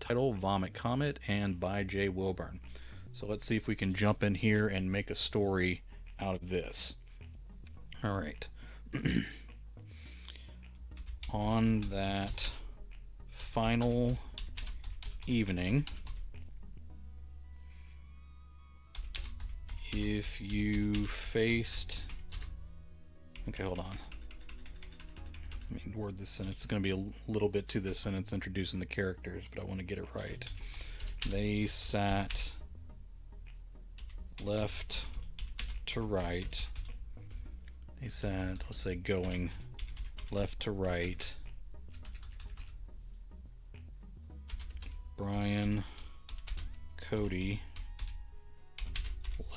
title Vomit Comet and by J. Wilburn. So let's see if we can jump in here and make a story out of this. All right. On that final evening, if you faced... Okay, hold on. Let me word this sentence. It's going to be a little bit to this sentence introducing the characters, but I want to get it right. They sat left to right. They sat, let's say, going left to right. Brian, Cody,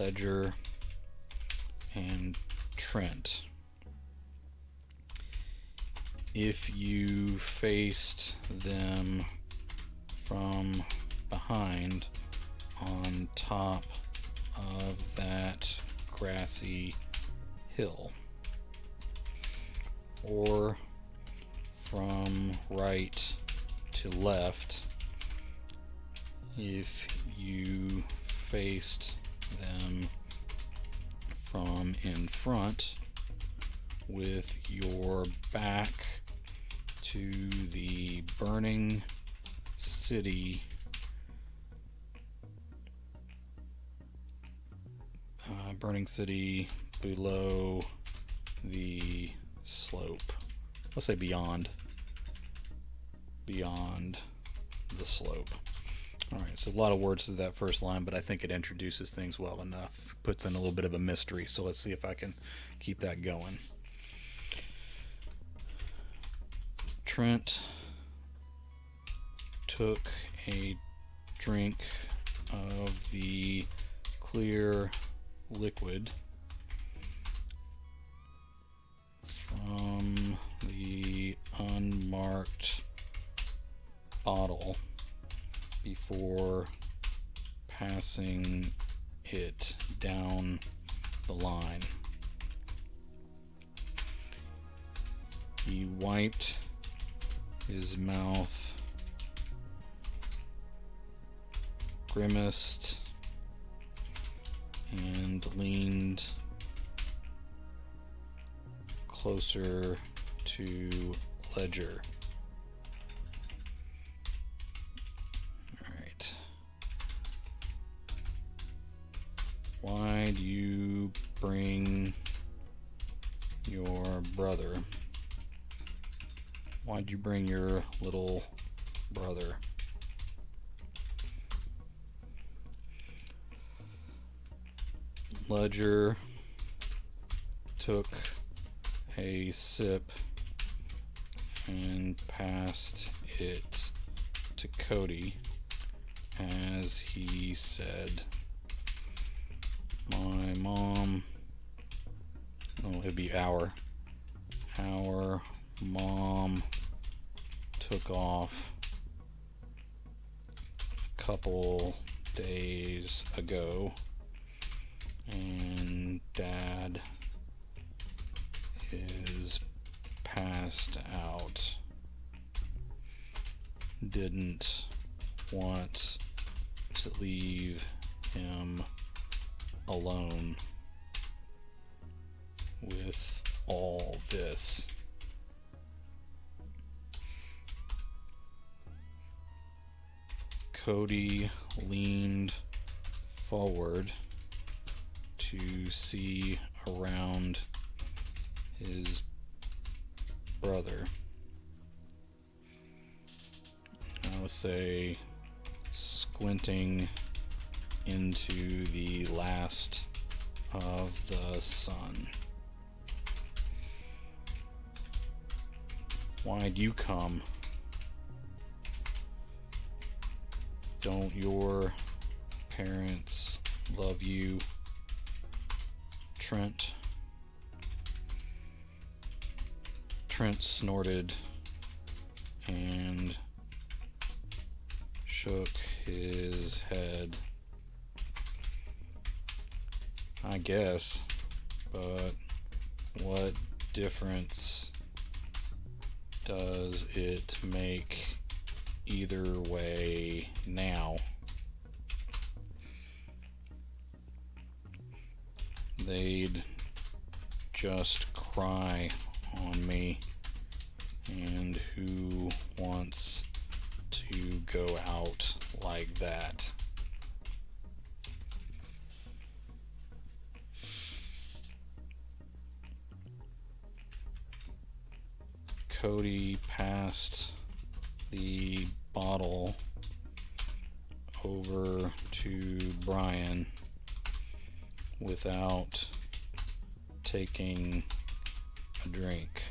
Ledger, and Trent. If you faced them from behind on top of that grassy hill, or from right to left if you faced them from in front with your back to the burning city, below the slope. Let's say beyond the slope. All right, so a lot of words to that first line, but I think it introduces things well enough, puts in a little bit of a mystery. So let's see if I can keep that going. Trent took a drink of the clear liquid from the unmarked bottle before passing it down the line. He wiped his mouth, grimaced, and leaned closer to Ledger. Alright. Why do you bring your brother? Why'd you bring your little brother? Ledger took a sip and passed it to Cody as he said, "My mom," oh, it'd be our mom took off a couple days ago, and Dad is passed out. Didn't want to leave him alone with all this. Cody leaned forward to see around his brother. Let's say squinting into the last of the sun. Why'd you come? Don't your parents love you, Trent? Trent snorted and shook his head. I guess, but what difference does it make either way now. They'd just cry on me, and who wants to go out like that? Cody passed the bottle over to Brian without taking a drink.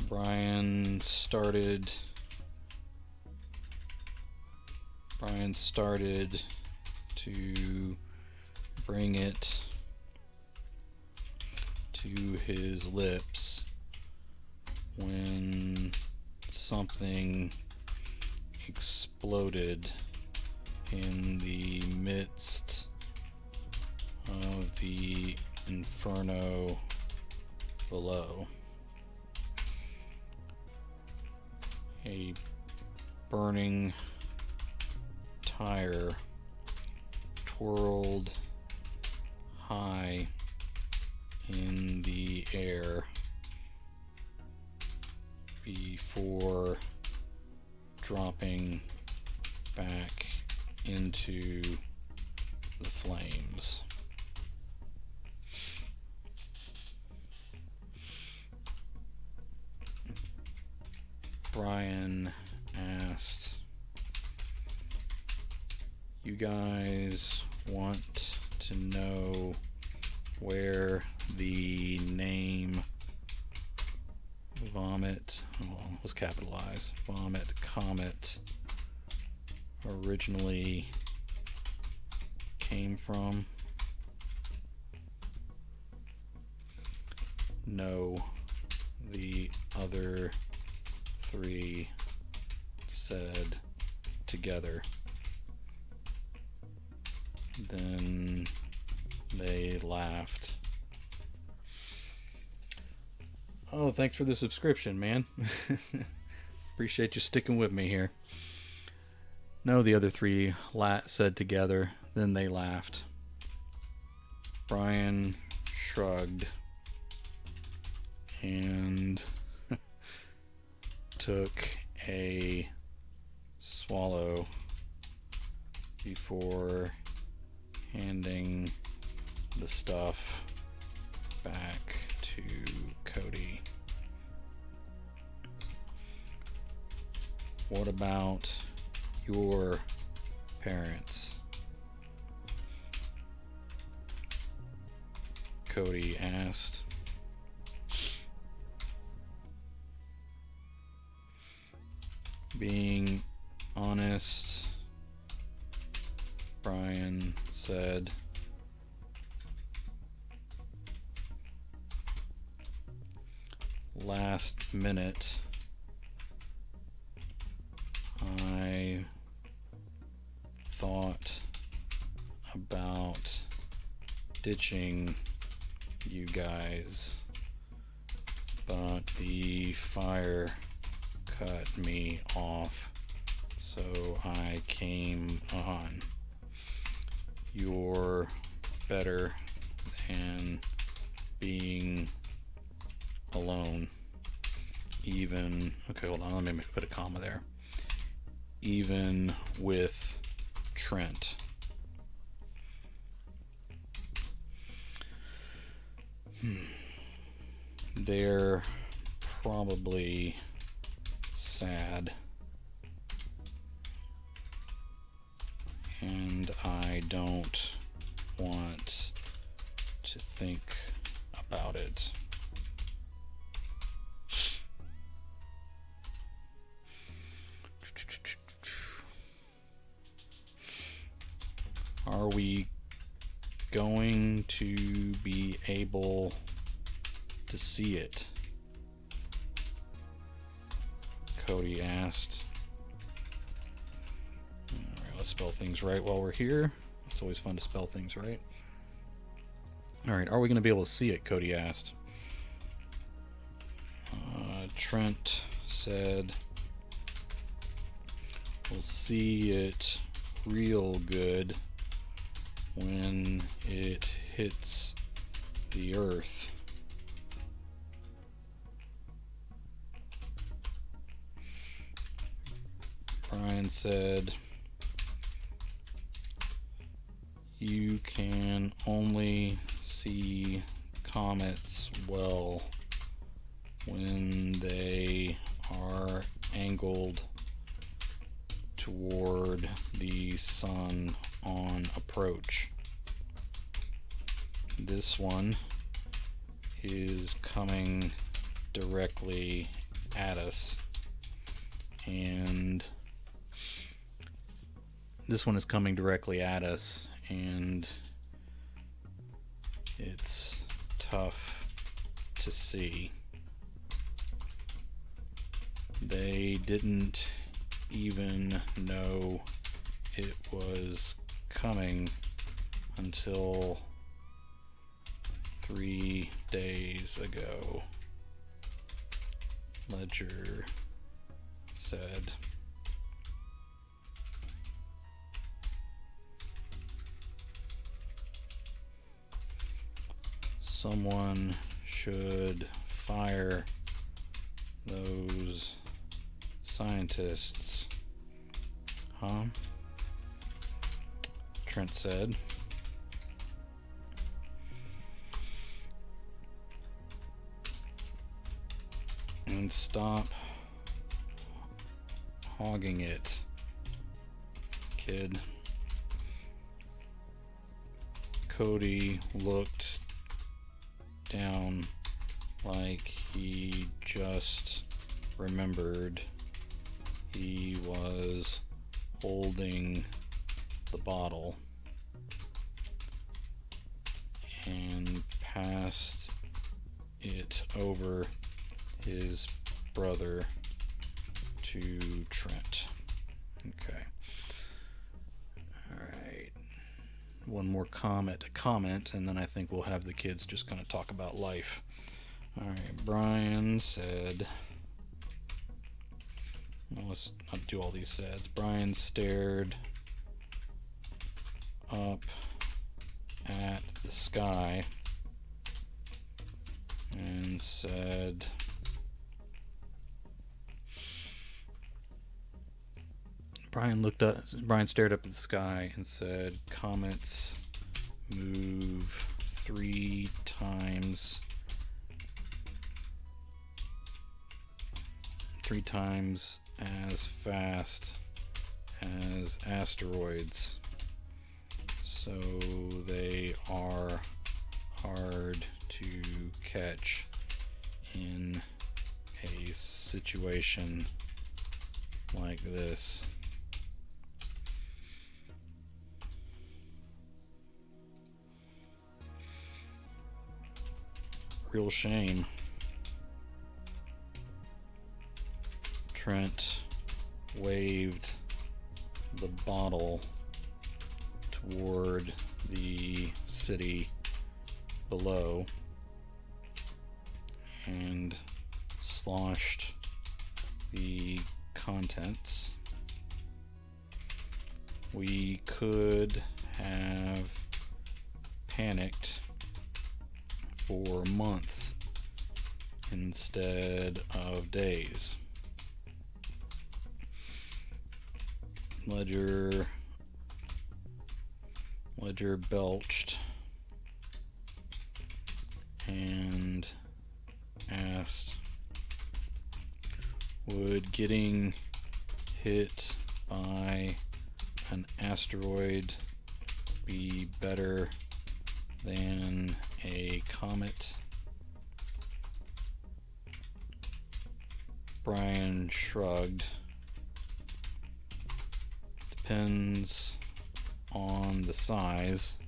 Brian started to bring it to his lips when something exploded in the midst of the inferno below. A burning tire twirled high in the air before dropping back into the flames. Brian asked, "You guys want to know where the name Vomit," well, was capitalized, Vomit Comet, originally came from? No, the other three said together. Then they laughed. Oh, thanks for the subscription, man. Appreciate you sticking with me here. No, the other three said together. Then they laughed. Brian shrugged and took a swallow before handing the stuff back to Cody. "What about your parents?" Cody asked. "Being honest," Brian said, "last minute, I thought about ditching you guys, but the fire cut me off, so I came on. You're better than being alone, even," okay, hold on, let me put a comma there, "even with Trent." They're probably sad, and I don't want to think about it. Are we going to be able to see it? Cody asked. Alright, let's spell things right while we're here. It's always fun to spell things right. Alright, are we going to be able to see it? Cody asked. Trent said, we'll see it real good when it hits the Earth. Brian said, you can only see comets well when they are angled toward the sun on approach. This one is coming directly at us, and it's tough to see. They didn't even know it was coming until 3 days ago, Ledger said. Someone should fire those scientists, huh? Trent said. And stop hogging it, kid. Cody looked down like he just remembered he was holding the bottle and passed it over his brother to Trent. Okay. All right. One more comment, and then I think we'll have the kids just kind of talk about life. All right. Brian said, well, let's not do all these sads. Brian stared up at the sky and said, Brian stared up at the sky and said, comets move 3 times as fast as asteroids, so they are hard to catch in a situation like this. Real shame. Trent waved the bottle toward the city below and sloshed the contents. We could have panicked for months instead of days. Ledger belched and asked, would getting hit by an asteroid be better than a comet? Brian shrugged. Depends on the size,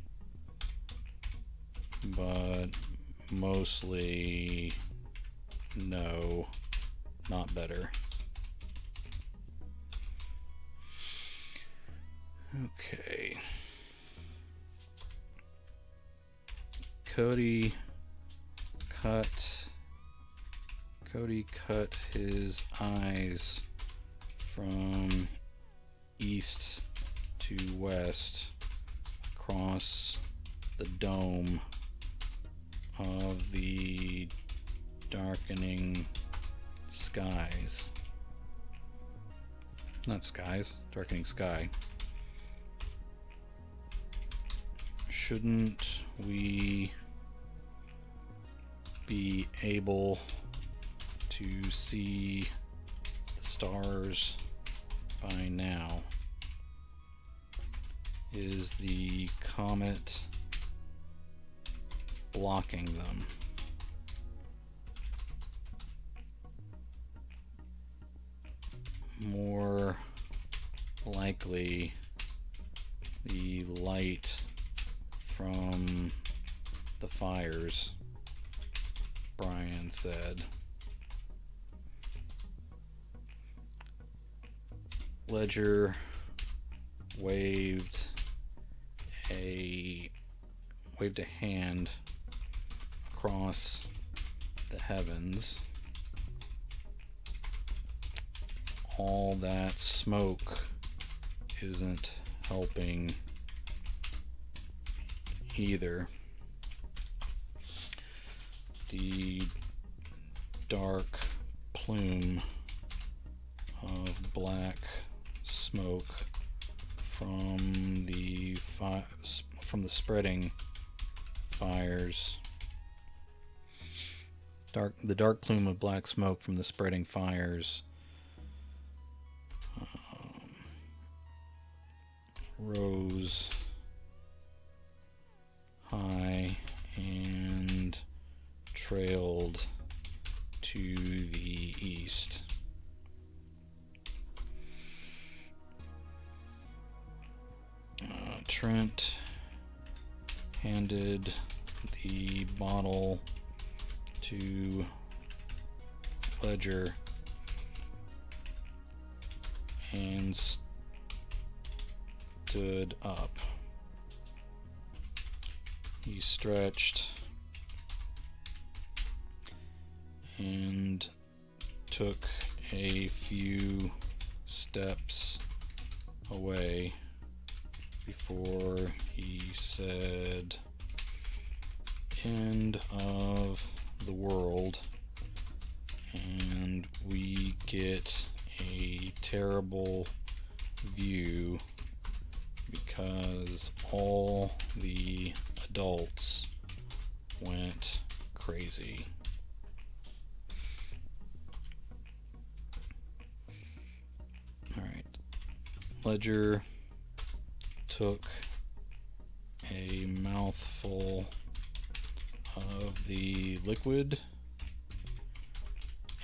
but mostly no, not better. Okay. Cody cut Cody cut his eyes from east to west across the dome of the darkening skies. Not skies, darkening sky. Shouldn't we be able to see the stars by now? Is the comet blocking them? More likely, the light from the fires, Brian said. Ledger waved a hand across the heavens. All that smoke isn't helping either. The dark plume of black smoke from the spreading fires. The dark plume of black smoke from the spreading fires rose high and trailed to the east. Trent handed the bottle to Ledger and stood up. He stretched and took a few steps away before he said, "End of the world, and we get a terrible view because all the adults went crazy." Alright. Ledger took a mouthful of the liquid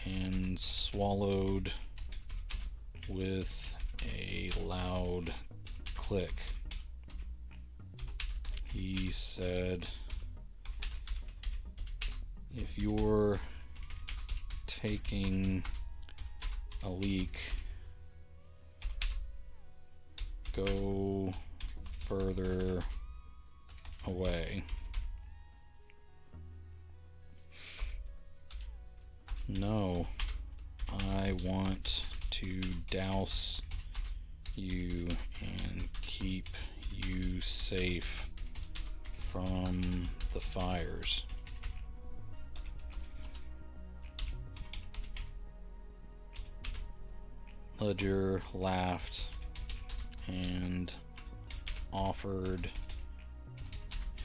and swallowed with a loud click. He said, "If you're taking a leak, go further away." "No, I want to douse you and keep you safe from the fires." Ledger laughed and offered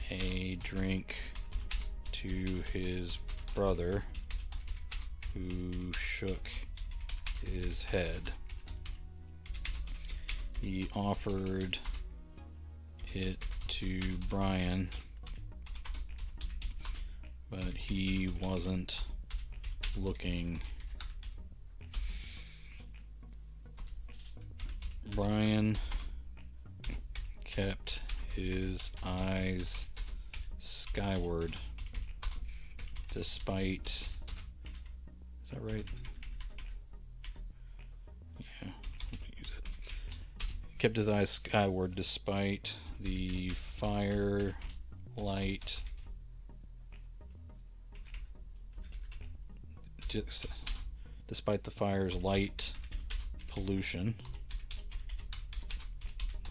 a drink to his brother, who shook his head. He offered it to Brian, but he wasn't looking. Brian kept his eyes skyward despite... Is that right? Yeah, use it. Kept his eyes skyward despite the despite the fire's light pollution,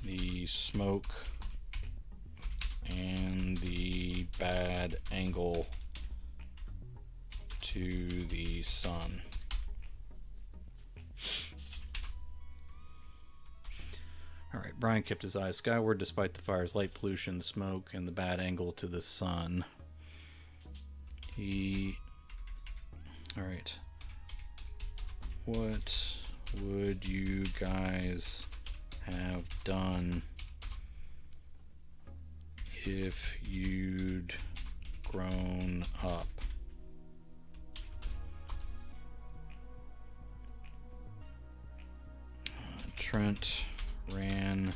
the smoke, and the bad angle to the sun. Alright, Brian kept his eyes skyward despite the fire's light pollution, the smoke, and the bad angle to the sun. Alright. What would you guys have done if you'd grown up? Trent ran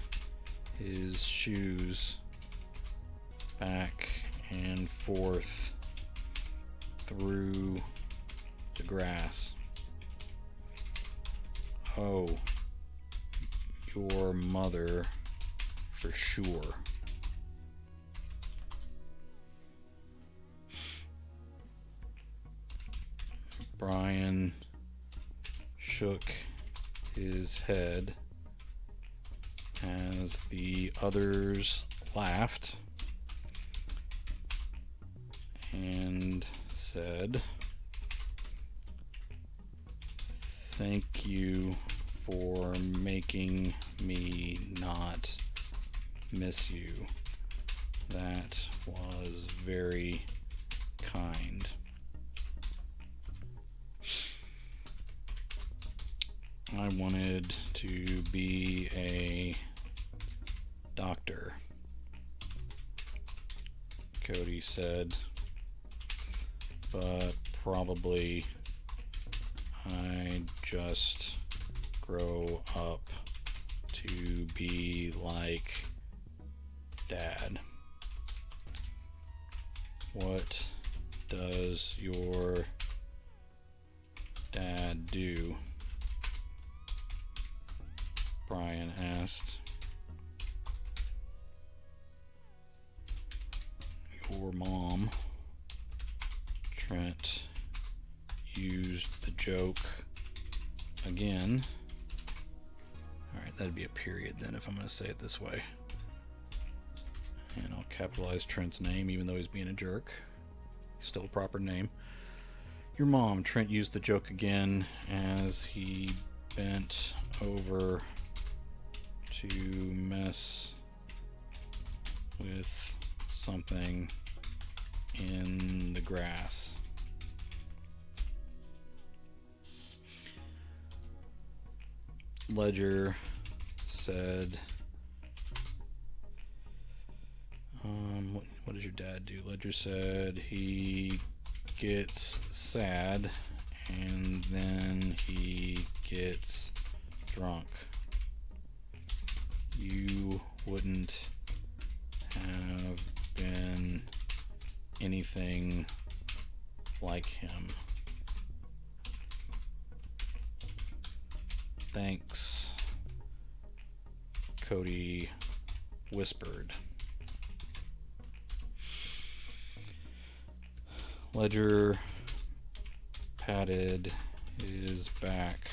his shoes back and forth through the grass. Oh, your mother for sure. Brian shook his head as the others laughed and said, "Thank you for making me not miss you. That was very kind." I wanted to be a doctor, Cody said, but probably I'd just grow up to be like Dad. What does your dad do? Brian asked. Your mom. Trent used the joke again. Alright, that'd be a period then if I'm going to say it this way. And I'll capitalize Trent's name even though he's being a jerk. Still a proper name. Your mom. Trent used the joke again as he bent over to mess with something in the grass. Ledger said, what does your dad do? Ledger said he gets sad and then he gets drunk. You wouldn't have been anything like him. Thanks, Cody whispered. Ledger patted his back.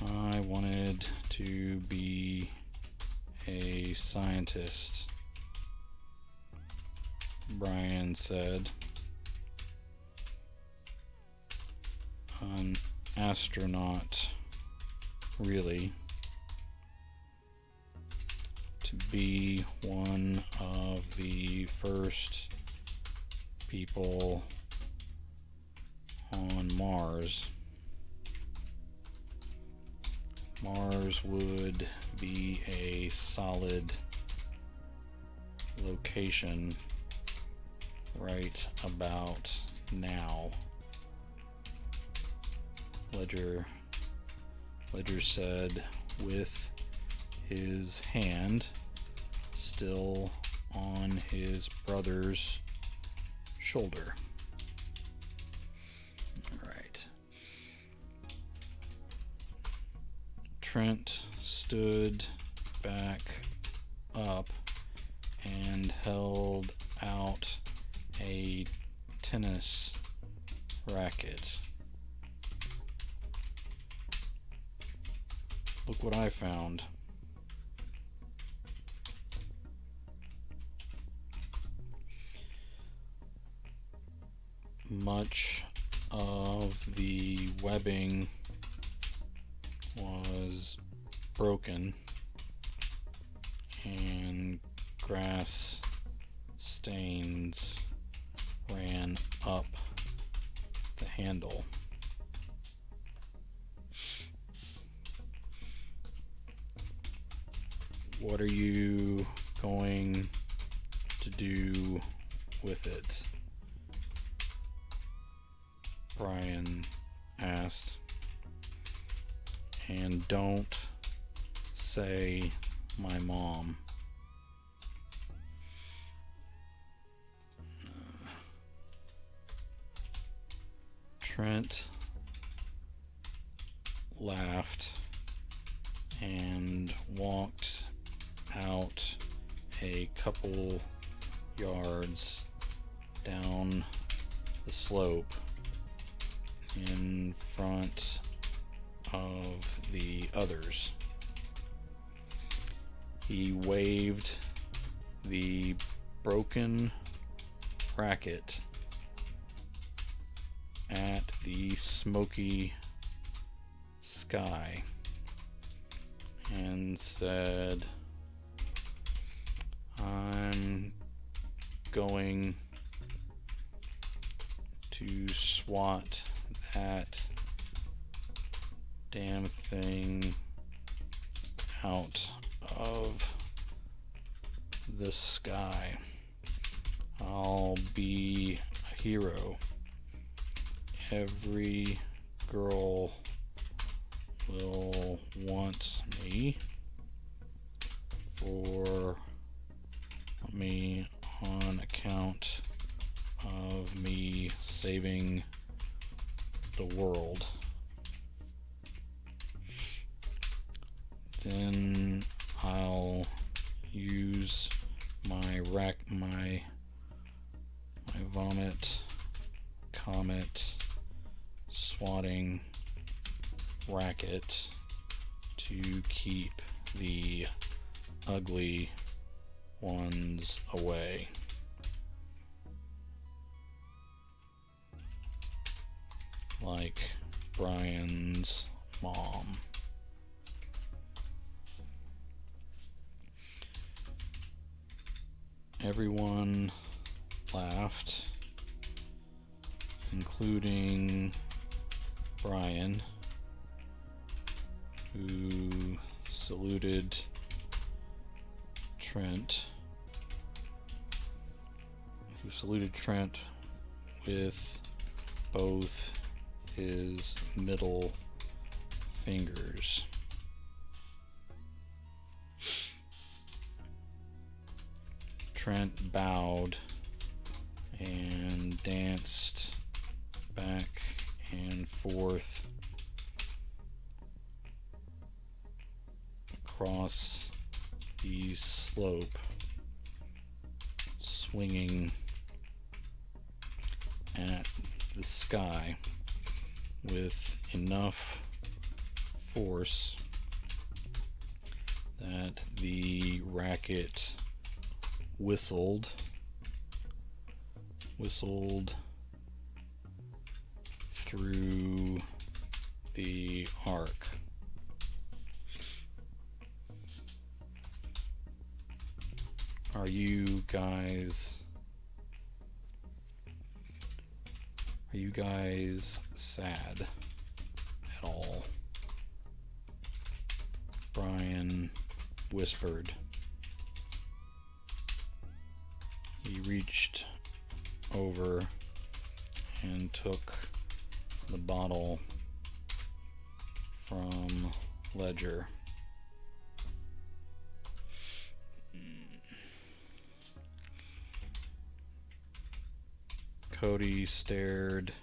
I wanted to be a scientist, Brian said. An astronaut, really. To be one of the first people on Mars. Mars would be a solid location right about now. Ledger said with his hand still on his brother's shoulder. All right. Trent stood back up and held tennis racket. Look what I found. Much of the webbing was broken and grass stains ran up the handle. What are you going to do with it? Brian asked. And don't say my mom. Trent laughed and walked out a couple yards down the slope in front of the others. He waved the broken racket at the smoky sky and said, I'm going to swat that damn thing out of the sky. I'll be a hero. Every girl will want me for me on account of me saving the world. Then I'll use my vomit comet swatting racket to keep the ugly ones away. Like Brian's mom. Everyone laughed, including Brian, who saluted Trent, with both his middle fingers. Trent bowed and danced back and forth across the slope, swinging at the sky with enough force that the racket whistled through the arc. Are you guys sad at all? Brian whispered. He reached over and took the bottle from Ledger. Cody stared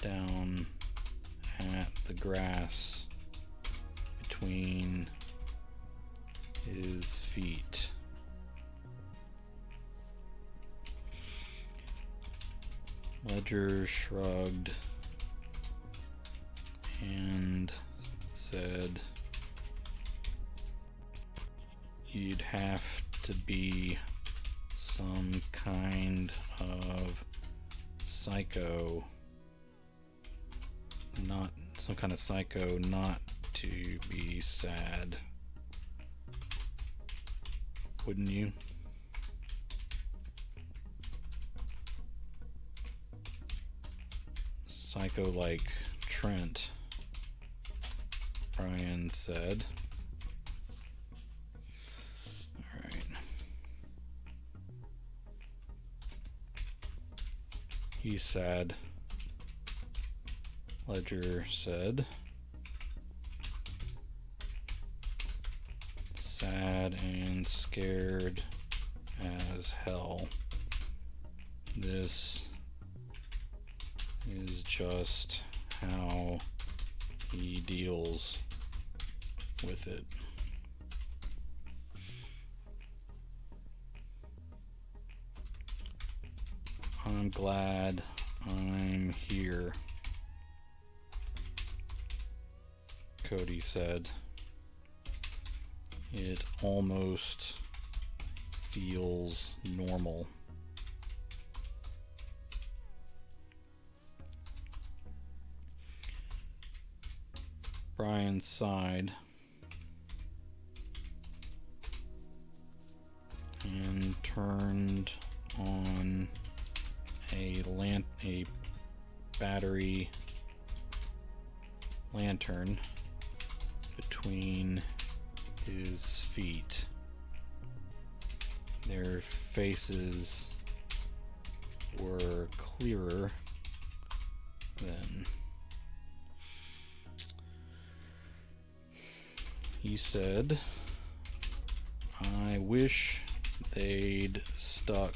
down at the grass between his feet. Ledger shrugged and said, "You'd have to be some kind of psycho, not to be sad, wouldn't you?" Psycho like Trent, Brian said. Alright. He's sad, Ledger said. Sad and scared as hell. This is just how he deals with it. I'm glad I'm here, Cody said. It almost feels normal. Brian sighed and turned on a battery lantern between his feet. Their faces were clearer then. He said, "I wish they'd stuck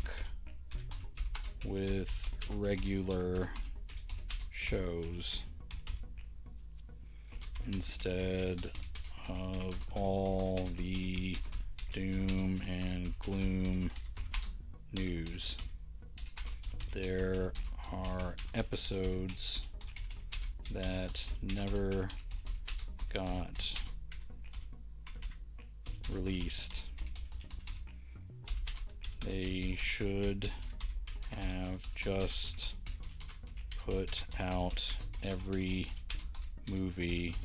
with regular shows instead of all the doom and gloom news. There are episodes that never got released. They should have just put out every movie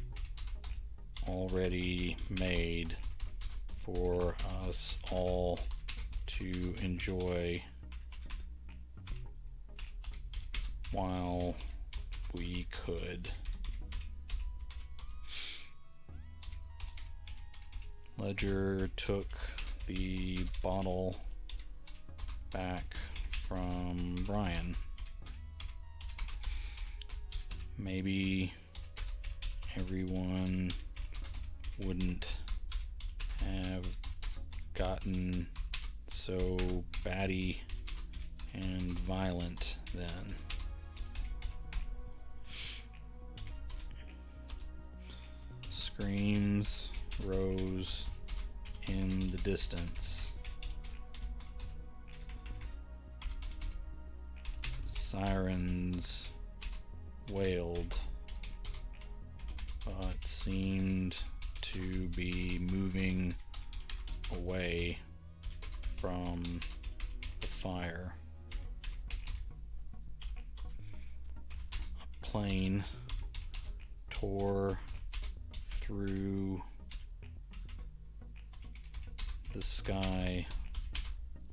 already made for us all to enjoy while we could." Ledger took the bottle back from Brian. Maybe everyone wouldn't have gotten so batty and violent then. Screams rose in the distance. Sirens wailed, but seemed to be moving away from the fire. A plane tore through the sky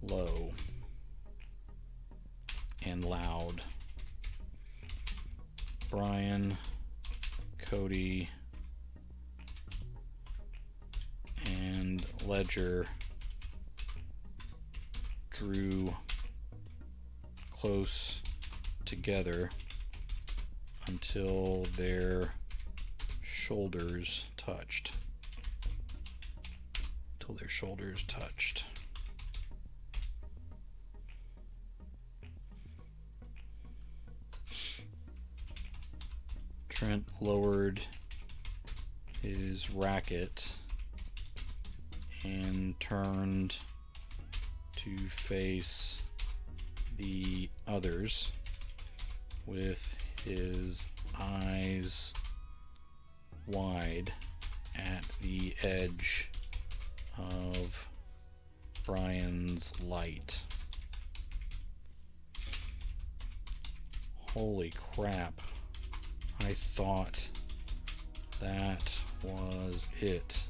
low and loud. Brian, Cody, and Ledger drew close together until their shoulders touched. Trent lowered his racket and turned to face the others with his eyes wide at the edge of Brian's light. Holy crap. I thought that was it.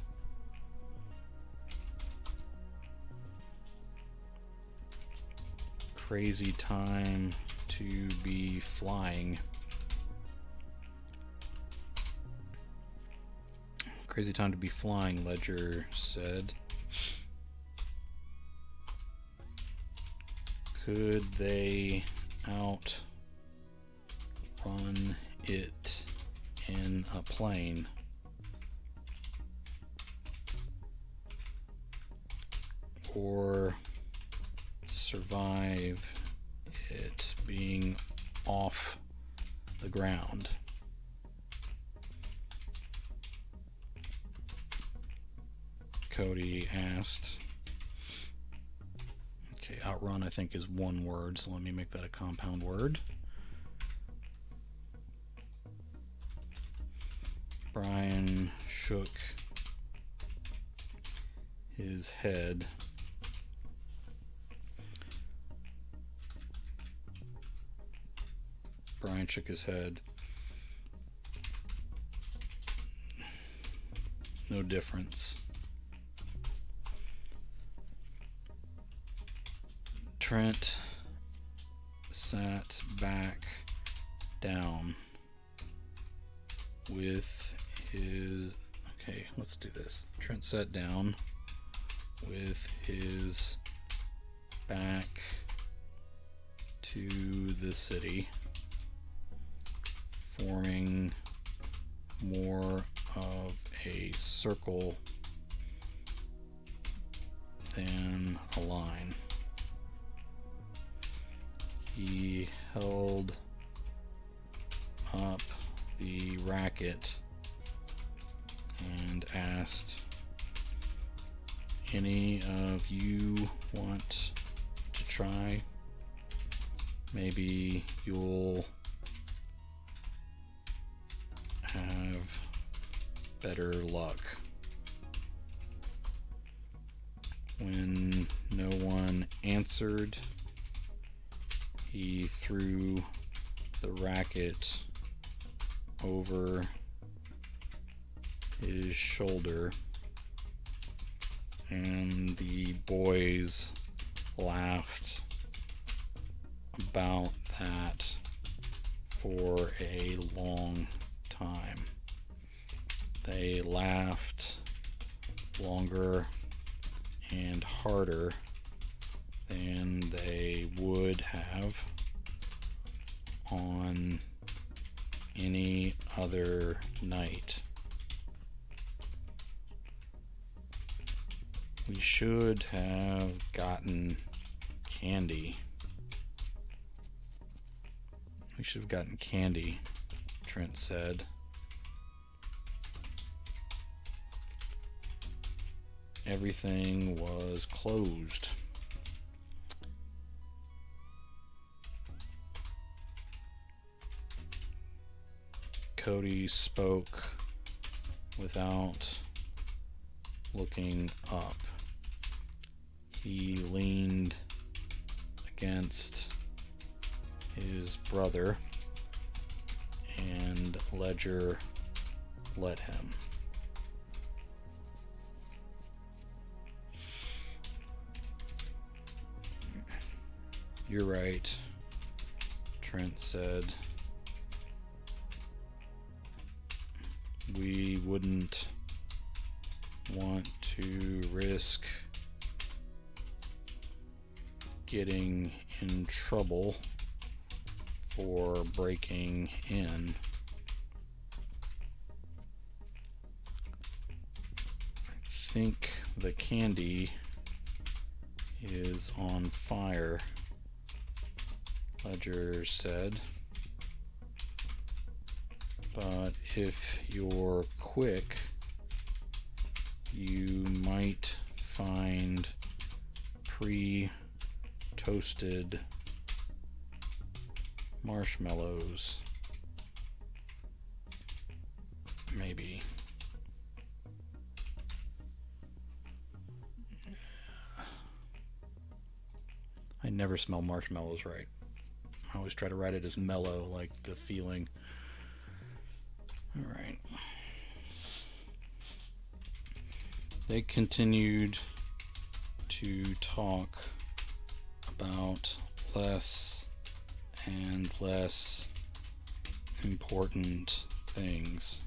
Crazy time to be flying. Crazy time to be flying, Ledger said. Could they outrun it in a plane? Or survive it being off the ground? Cody asked. Okay, outrun I think is one word, so let me make that a compound word. Brian shook his head. Brian shook his head. No difference. Trent sat back down with his... Okay, let's do this. Trent sat down with his back to the city, forming more of a circle than a line. He held up the racket and asked, "Any of you want to try? Maybe you'll have better luck." When no one answered, he threw the racket over his shoulder, and the boys laughed about that for a long time. They laughed longer and harder than they would have on any other night. We should have gotten candy. We should have gotten candy, Trent said. Everything was closed. Cody spoke without looking up. He leaned against his brother, and Ledger let him. "You're right," Trent said. "We wouldn't want to risk getting in trouble for breaking in. I think the candy is on fire," Ledger said. "But if you're quick, you might find pre-toasted marshmallows. Maybe. I never smell marshmallows right. I always try to write it as mellow, like the feeling. Alright. They continued to talk about less and less important things.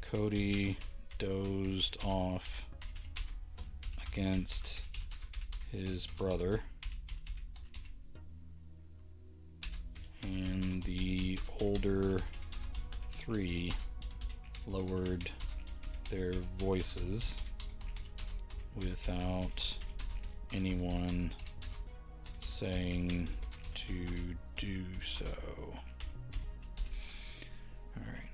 Cody dozed off against his brother, and the older three lowered their voices without anyone saying to do so. Alright.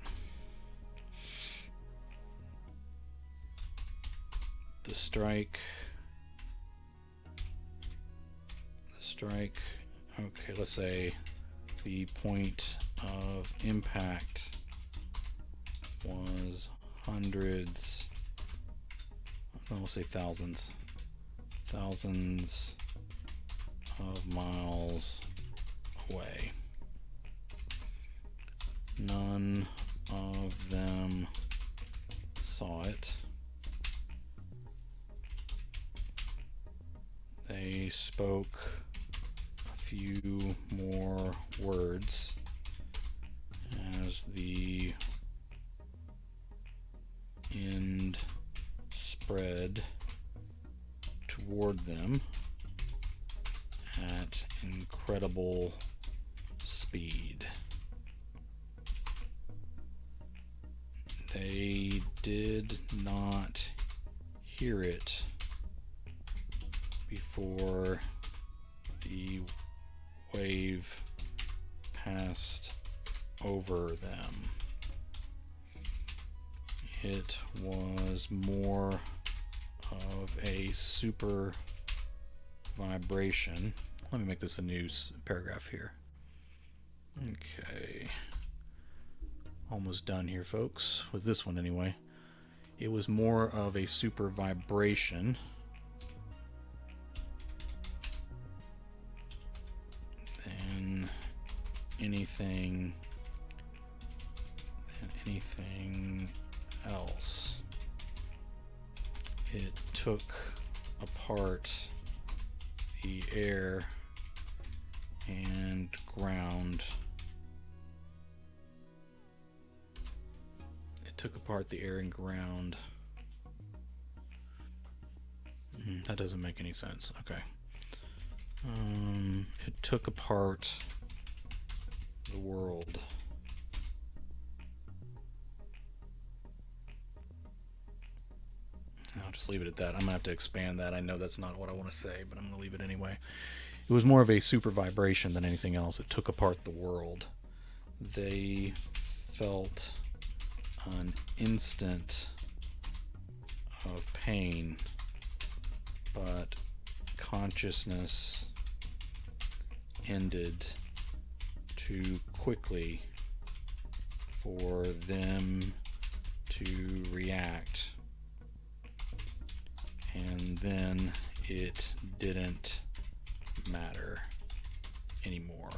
The strike. Okay, let's say the point of impact was hundreds, no, we'll say thousands of miles away. None of them saw it. They spoke a few more words as the end spread toward them at incredible speed. They did not hear it before the wave passed over them. It was more of a super vibration. Let me make this a new paragraph here. Okay. Almost done here, folks. With this one, anyway. It was more of a super vibration than anything else. It took apart the air and ground. It took apart the air and ground. That doesn't make any sense. Okay. It took apart the world. I'll just leave it at that. I'm gonna have to expand that. I know that's not what I want to say, but I'm gonna leave it anyway. It was more of a super vibration than anything else. It took apart the world. They felt an instant of pain, but consciousness ended too quickly for them to react, and then it didn't matter anymore.